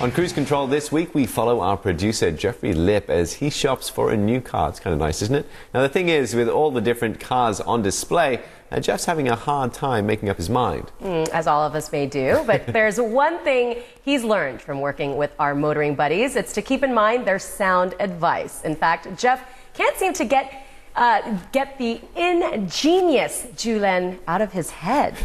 On Cruise Control this week, we follow our producer Jeffrey Lip as he shops for a new car. It's kind of nice, isn't it? Now, the thing is, with all the different cars on display, Jeff's having a hard time making up his mind. As all of us may do, but there's one thing he's learned from working with our motoring buddies. It's to keep in mind their sound advice. In fact, Jeff can't seem to get the ingenious Julen out of his head.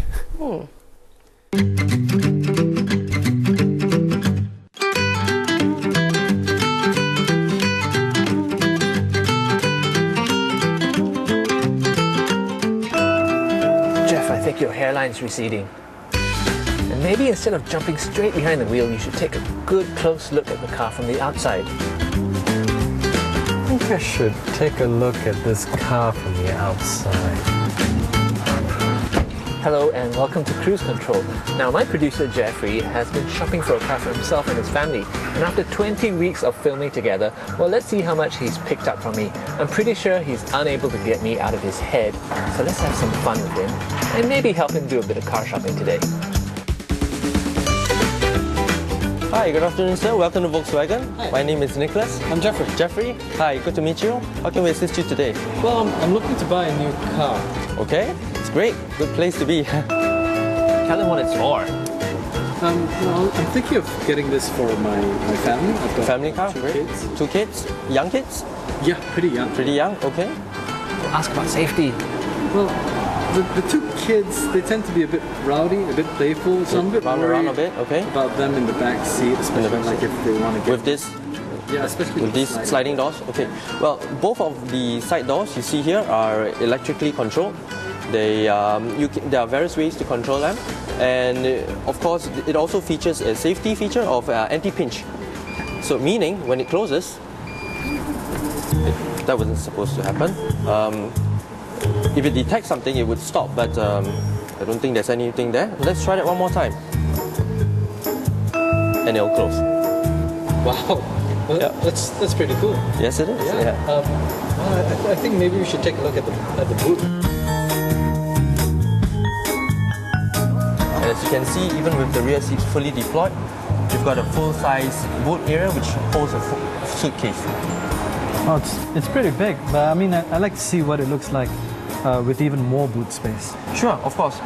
I think your hairline's receding. And maybe instead of jumping straight behind the wheel, you should take a good close look at the car from the outside. I think I should take a look at this car from the outside. Hello and welcome to Cruise Control. Now, my producer Jeffrey has been shopping for a car for himself and his family. And after 20 weeks of filming together, well, let's see how much he's picked up from me. I'm pretty sure he's unable to get me out of his head. So let's have some fun with him and maybe help him do a bit of car shopping today. Hi, good afternoon, sir. Welcome to Volkswagen. Hi. My name is Nicholas. I'm Jeffrey. Jeffrey, hi, good to meet you. How can we assist you today? Well, I'm looking to buy a new car. Okay, it's great. Good place to be. Tell him what it's for. Well, I'm thinking of getting this for my family. I've got Family car? two Great. kids. Two kids? Young kids? Yeah, pretty young. Pretty young, okay. Ask about safety. Well, the two kids, they tend to be a bit rowdy, a bit playful, so I'm a bit Round worried around a bit, okay. about them in the back seat, especially back like seat. if they want to get... With this, Yeah, especially with these sliding doors, okay. Well, both of the side doors you see here are electrically controlled. They, there are various ways to control them, and of course, it also features a safety feature of anti-pinch. So, meaning when it closes, that wasn't supposed to happen. If it detects something, it would stop, but I don't think there's anything there. Let's try that one more time, and it'll close. Wow, well, Yeah. that's pretty cool. Yes, it is. Yeah. Well, I think maybe we should take a look at the boot. And as you can see, even with the rear seats fully deployed, you've got a full-size boot area which holds a suitcase. Oh, it's pretty big, but I mean, I like to see what it looks like with even more boot space. Sure, of course.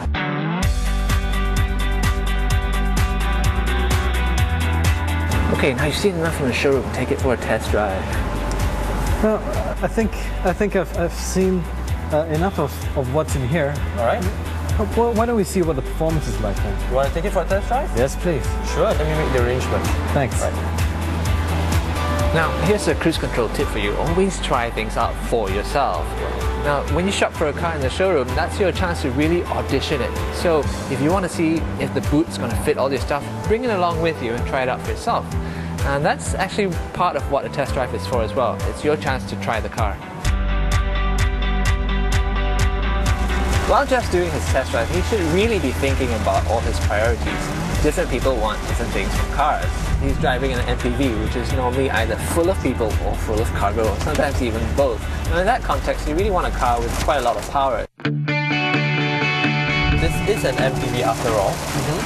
Okay, now you've seen enough from the showroom. Take it for a test drive. Well, I think I've seen enough of what's in here. All right. Well, why don't we see what the performance is like then? You want to take it for a test drive? Yes, please. Sure, let me make the arrangement. Thanks. Right. Now, here's a cruise control tip for you. Always try things out for yourself. Now, when you shop for a car in the showroom, that's your chance to really audition it. So, if you want to see if the boot's going to fit all your stuff, bring it along with you and try it out for yourself. And that's actually part of what a test drive is for as well. It's your chance to try the car. While Jeff's doing his test drive, he should really be thinking about all his priorities. Different people want different things from cars. He's driving an MPV, which is normally either full of people or full of cargo, or sometimes even both. Now in that context, you really want a car with quite a lot of power. This is an MPV after all,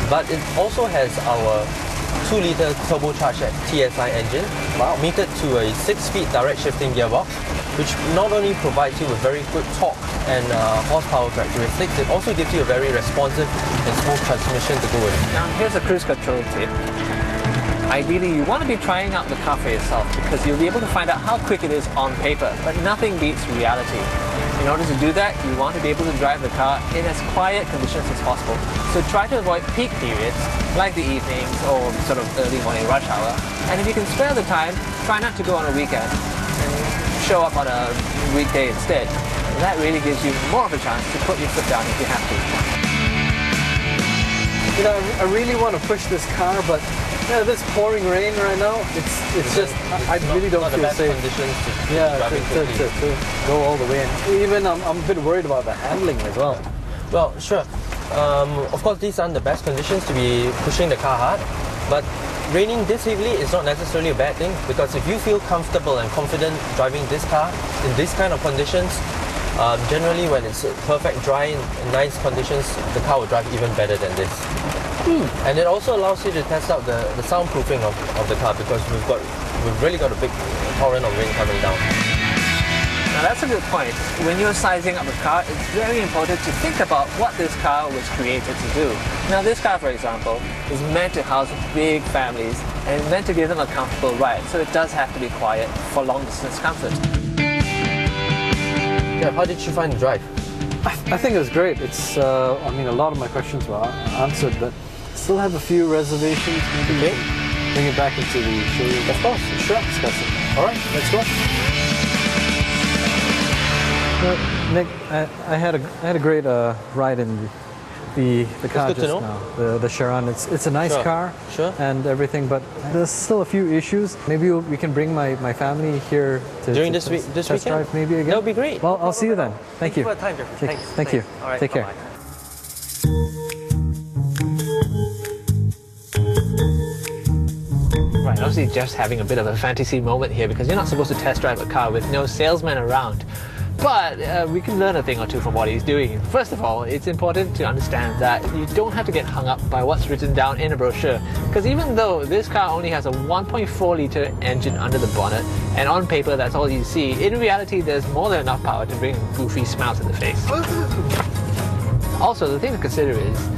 but it also has our 2-litre turbocharged TSI engine, metered to a 6-speed direct shifting gearbox, which not only provides you with very good torque and horsepower characteristics, it also gives you a very responsive and smooth transmission to go with it. Now here's a cruise control tip. Ideally, you want to be trying out the car for yourself because you'll be able to find out how quick it is on paper, but nothing beats reality. In order to do that, you want to be able to drive the car in as quiet conditions as possible. So try to avoid peak periods, like the evenings or sort of early morning rush hour. And if you can spare the time, try not to go on a weekend and show up on a weekday instead. That really gives you more of a chance to put your foot down if you have to. You know, I really want to push this car, but this pouring rain right now, it's just, I really don't feel safe. Conditions to to go all the way in. Even I'm a bit worried about the handling as well. Well, sure. Of course, these aren't the best conditions to be pushing the car hard, but raining this heavily is not necessarily a bad thing, because if you feel comfortable and confident driving this car in these kind of conditions, generally when it's perfect dry and nice conditions, the car will drive even better than this. And it also allows you to test out the soundproofing of the car, because we've really got a big torrent of rain coming down. Now that's a good point. When you're sizing up a car, it's very important to think about what this car was created to do. Now this car, for example, is meant to house big families and meant to give them a comfortable ride, so it does have to be quiet for long distance comfort. Yeah, how did you find the drive? I think it was great. It's, I mean, a lot of my questions were answered, but still have a few reservations. Maybe we can bring it back into the showroom. Of course, sure. Discuss it. All right, let's go. Nick, I had a great ride in the car just now. The Charan. It's a nice car and everything, but there's still a few issues. Maybe we can bring my family here to this test weekend? drive maybe again. That would be great. Well, I'll see you then. Thank you. For your time, Jeffrey. Thanks. Thank you. All right, Take care. bye-bye. Right, obviously Jeff's having a bit of a fantasy moment here because you're not supposed to test drive a car with no salesman around. But we can learn a thing or two from what he's doing. First of all, it's important to understand that you don't have to get hung up by what's written down in a brochure. Because even though this car only has a 1.4 litre engine under the bonnet, and on paper that's all you see, in reality there's more than enough power to bring a goofy smile to the face. Also, the thing to consider is,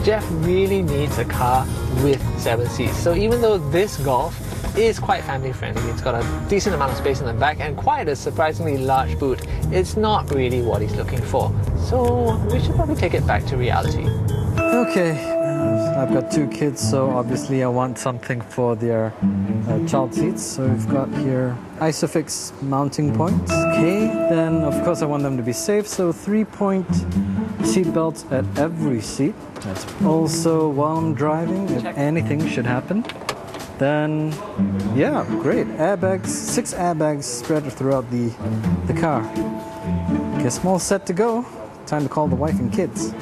Jeff really needs a car with 7 seats. So even though this Golf is quite family friendly, it's got a decent amount of space in the back and quite a surprisingly large boot, it's not really what he's looking for. So we should probably take it back to reality. Okay, I've got 2 kids, so obviously I want something for their child seats. So we've got here Isofix mounting points. Okay, then of course I want them to be safe, so 3-point seat belts at every seat. That's also while I'm driving, if anything should happen. Then, yeah, great. Airbags, 6 airbags spread throughout the car. Guess I'm all set to go. Time to call the wife and kids.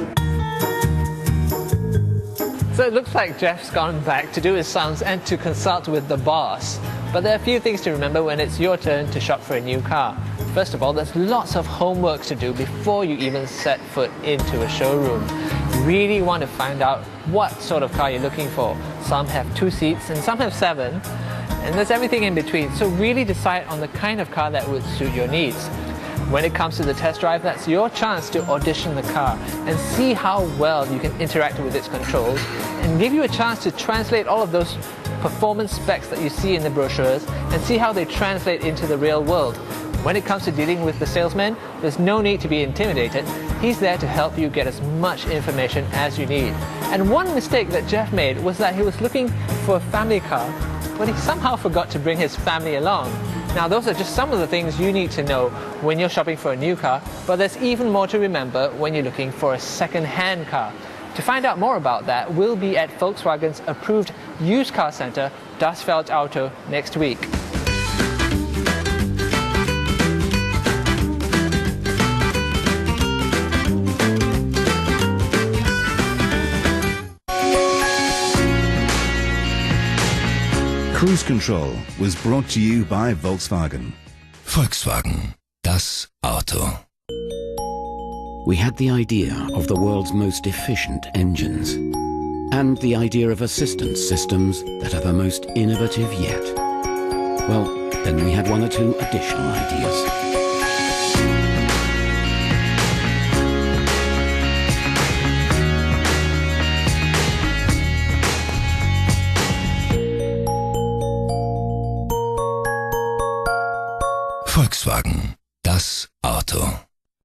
So it looks like Jeff's gone back to do his sums and to consult with the boss. But there are a few things to remember when it's your turn to shop for a new car. First of all, there's lots of homework to do before you even set foot into a showroom. You really want to find out what sort of car you're looking for. Some have 2 seats and some have 7, and there's everything in between. So really decide on the kind of car that would suit your needs. When it comes to the test drive, that's your chance to audition the car and see how well you can interact with its controls, and give you a chance to translate all of those performance specs that you see in the brochures and see how they translate into the real world. When it comes to dealing with the salesman, there's no need to be intimidated. He's there to help you get as much information as you need. And one mistake that Jeff made was that he was looking for a family car, but he somehow forgot to bring his family along. Now those are just some of the things you need to know when you're shopping for a new car, but there's even more to remember when you're looking for a second-hand car. To find out more about that, we'll be at Volkswagen's approved used car centre, Das Feld Auto, next week. Cruise Control was brought to you by Volkswagen. Volkswagen, das Auto. We had the idea of the world's most efficient engines, and the idea of assistance systems that are the most innovative yet. Well, then we had 1 or 2 additional ideas. Volkswagen, das Auto.